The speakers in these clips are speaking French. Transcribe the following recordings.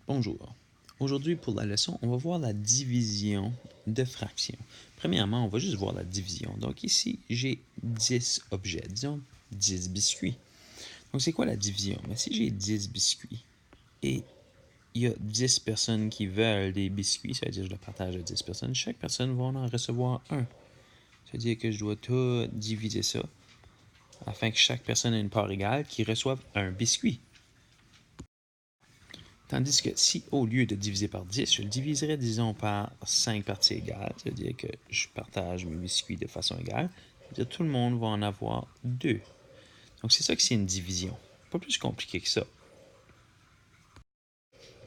Bonjour. Aujourd'hui, pour la leçon, on va voir la division de fractions. Premièrement, on va juste voir la division. Donc ici, j'ai 10 objets, disons 10 biscuits. Donc c'est quoi la division? Mais si j'ai 10 biscuits et il y a 10 personnes qui veulent des biscuits, ça veut dire que je le partage à 10 personnes, chaque personne va en recevoir un. Ça veut dire que je dois tout diviser ça afin que chaque personne ait une part égale qui reçoive un biscuit. Tandis que si, au lieu de diviser par 10, je le diviserais, disons, par 5 parties égales, c'est-à-dire que je partage mes biscuits de façon égale, c'est-à-dire que tout le monde va en avoir 2. Donc, c'est ça que c'est une division. Pas plus compliqué que ça.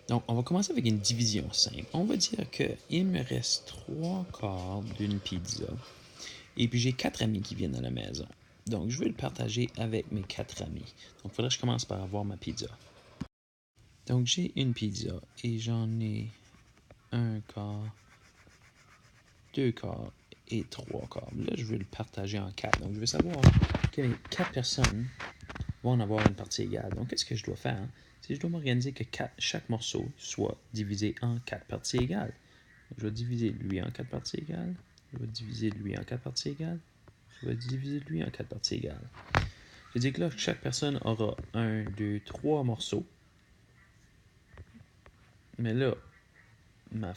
Donc, on va commencer avec une division simple. On va dire qu'il me reste 3 quarts d'une pizza. Et puis, j'ai 4 amis qui viennent à la maison. Donc, je vais le partager avec mes 4 amis. Donc, il faudrait que je commence par avoir ma pizza. Donc, j'ai une pizza et j'en ai un quart, 2 quarts et 3 quarts. Là, je veux le partager en 4. Donc, je veux savoir que les 4 personnes vont en avoir une partie égale. Donc, qu'est-ce que je dois faire? C'est que je dois m'organiser que chaque morceau soit divisé en 4 parties égales. Donc, je vais diviser lui en 4 parties égales. Je vais diviser lui en 4 parties égales. Je vais diviser lui en 4 parties égales. Je dis que là, chaque personne aura 1, 2, 3 morceaux. Mais là, ma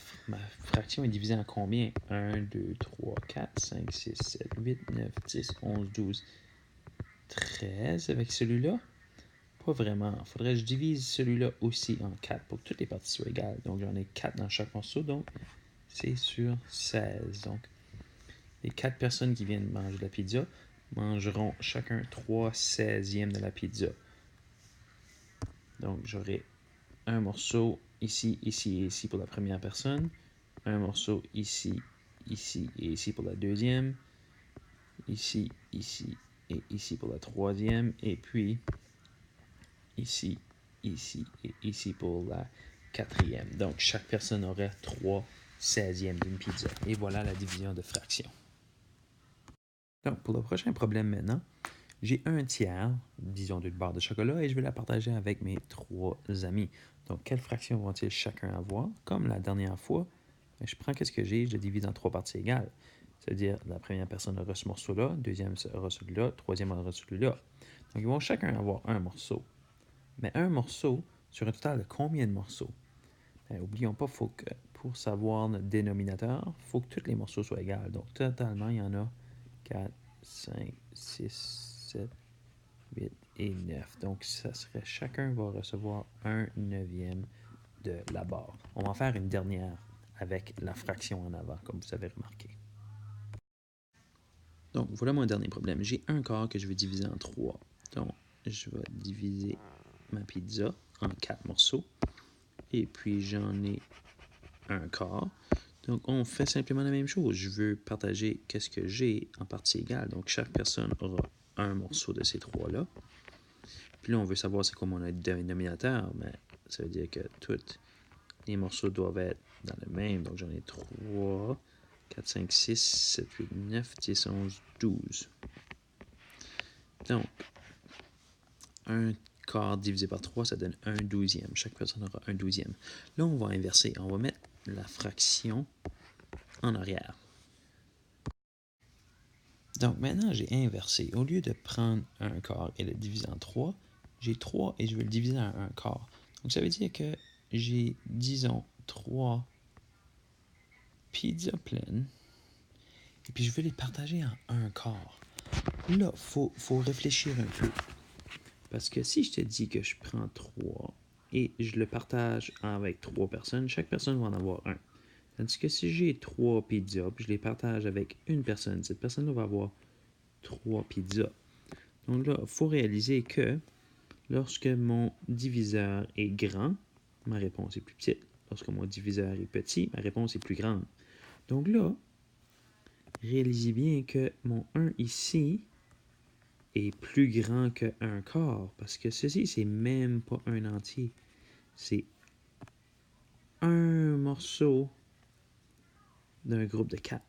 fraction est divisée en combien? 1, 2, 3, 4, 5, 6, 7, 8, 9, 10, 11, 12, 13 avec celui-là? Pas vraiment. Il faudrait que je divise celui-là aussi en 4 pour que toutes les parties soient égales. Donc j'en ai 4 dans chaque morceau, donc c'est sur 16. Donc les 4 personnes qui viennent manger de la pizza mangeront chacun 3/16e de la pizza. Donc j'aurai un morceau ici, ici et ici pour la première personne, un morceau ici, ici et ici pour la deuxième, ici, ici et ici pour la troisième, et puis ici, ici et ici pour la quatrième. Donc, chaque personne aurait 3/16e d'une pizza. Et voilà la division de fractions. Donc, pour le prochain problème maintenant, j'ai un tiers, disons, d'une barre de chocolat et je vais la partager avec mes 3 amis. Donc, quelle fraction vont-ils chacun avoir? Comme la dernière fois, je prends qu'est-ce que j'ai, je le divise en 3 parties égales. C'est-à-dire, la première personne aura ce morceau-là, deuxième aura celui-là, troisième aura celui-là. Donc, ils vont chacun avoir un morceau. Mais un morceau, sur un total de combien de morceaux? Oublions pas, faut que, pour savoir notre dénominateur, il faut que tous les morceaux soient égaux. Donc, totalement, il y en a 4, 5, 6, 7, 8 et 9. Donc, ça serait chacun va recevoir 1/9 de la barre. On va en faire une dernière avec la fraction en avant, comme vous avez remarqué. Donc, voilà mon dernier problème. J'ai un quart que je vais diviser en 3. Donc, je vais diviser ma pizza en 4 morceaux. Et puis, j'en ai un quart. Donc, on fait simplement la même chose. Je veux partager qu'est-ce que j'ai en partie égale. Donc, chaque personne aura un morceau de ces 3-là. Puis là, on veut savoir c'est quoi mon dénominateur, mais ça veut dire que tous les morceaux doivent être dans le même. Donc, j'en ai 3, 4, 5, 6, 7, 8, 9, 10, 11, 12. Donc, un quart divisé par 3, ça donne 1/12e. Chaque personne aura 1/12e. Là, on va inverser. On va mettre la fraction en arrière. Donc, maintenant, j'ai inversé. Au lieu de prendre un quart et le diviser en 3, j'ai 3 et je vais le diviser en un quart. Donc, ça veut dire que j'ai, disons, 3 pizzas pleines. Et puis, je vais les partager en un quart. Là, faut réfléchir un peu. Parce que si je te dis que je prends 3 et je le partage avec 3 personnes, chaque personne va en avoir un. Tandis que si j'ai 3 pizzas, puis je les partage avec une personne, cette personne-là va avoir 3 pizzas. Donc là, il faut réaliser que lorsque mon diviseur est grand, ma réponse est plus petite. Lorsque mon diviseur est petit, ma réponse est plus grande. Donc là, réalisez bien que mon 1 ici est plus grand que 1 quart, parce que ceci, c'est même pas un entier. C'est un morceau d'un groupe de 4.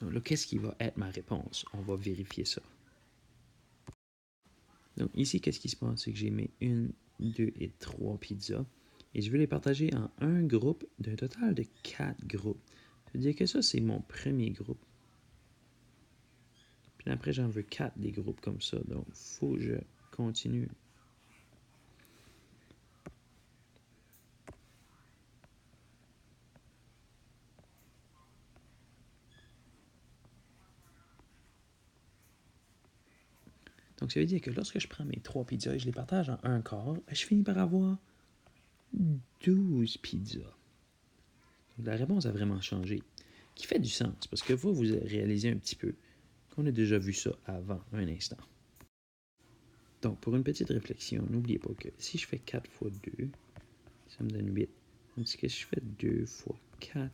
Donc là, qu'est-ce qui va être ma réponse? On va vérifier ça. Donc ici, qu'est-ce qui se passe? C'est que j'ai mes 1, 2 et 3 pizzas. et je veux les partager en un groupe d'un total de 4 groupes. Ça veut dire que ça, c'est mon premier groupe. Puis après, j'en veux 4 des groupes comme ça. Donc, il faut que je continue. Donc, ça veut dire que lorsque je prends mes 3 pizzas et je les partage en un quart, je finis par avoir 12 pizzas. Donc, la réponse a vraiment changé. Qui fait du sens, parce que vous réalisez un petit peu qu'on a déjà vu ça avant un instant. Donc, pour une petite réflexion, n'oubliez pas que si je fais 4 fois 2, ça me donne 8. Tandis que si je fais 2 fois 4,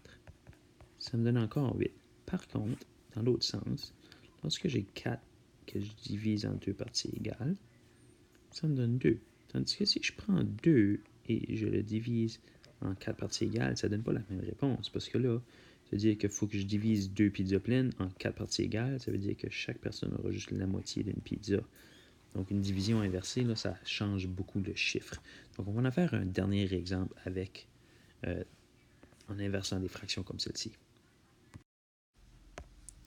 ça me donne encore 8. Par contre, dans l'autre sens, lorsque j'ai 4 que je divise en deux parties égales, ça me donne 2. Tandis que si je prends 2 et je le divise en 4 parties égales, ça ne donne pas la même réponse. Parce que là, ça veut dire qu'il faut que je divise 2 pizzas pleines en 4 parties égales. Ça veut dire que chaque personne aura juste la moitié d'une pizza. Donc, une division inversée, là, ça change beaucoup le chiffre. Donc, on va en faire un dernier exemple avec en inversant des fractions comme celle-ci.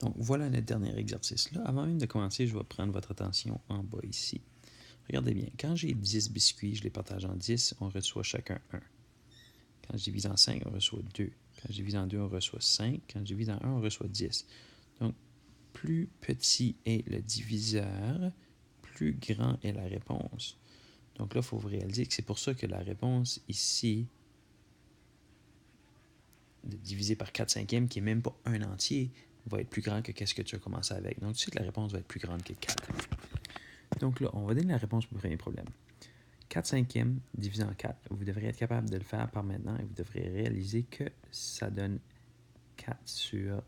Donc, voilà notre dernier exercice. Là, avant même de commencer, je vais prendre votre attention en bas ici. Regardez bien, quand j'ai 10 biscuits, je les partage en 10, on reçoit chacun 1. Quand je divise en 5, on reçoit 2. Quand je divise en 2, on reçoit 5. Quand je divise en 1, on reçoit 10. Donc, plus petit est le diviseur, plus grand est la réponse. Donc là, il faut vous réaliser que c'est pour ça que la réponse ici, divisé par 4 cinquièmes, qui n'est même pas un entier, va être plus grand que qu'est-ce que tu as commencé avec. Donc, tu sais que la réponse va être plus grande que 4. Donc là, on va donner la réponse pour le premier problème. 4 cinquièmes divisé en 4. Vous devrez être capable de le faire par maintenant et vous devrez réaliser que ça donne 4 sur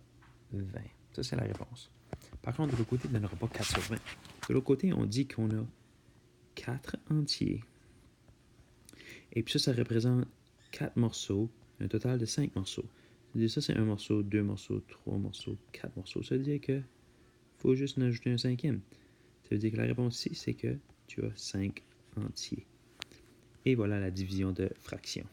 20. Ça, c'est la réponse. Par contre, de l'autre côté, il ne donnera pas 4 sur 20. De l'autre côté, on dit qu'on a 4 entiers. Et puis ça représente 4 morceaux, un total de 5 morceaux. Ça, c'est un morceau, 2 morceaux, 3 morceaux, 4 morceaux. Ça veut dire que faut juste en ajouter un cinquième. Ça veut dire que la réponse ici, c'est que tu as 5 entiers. Et voilà la division de fractions.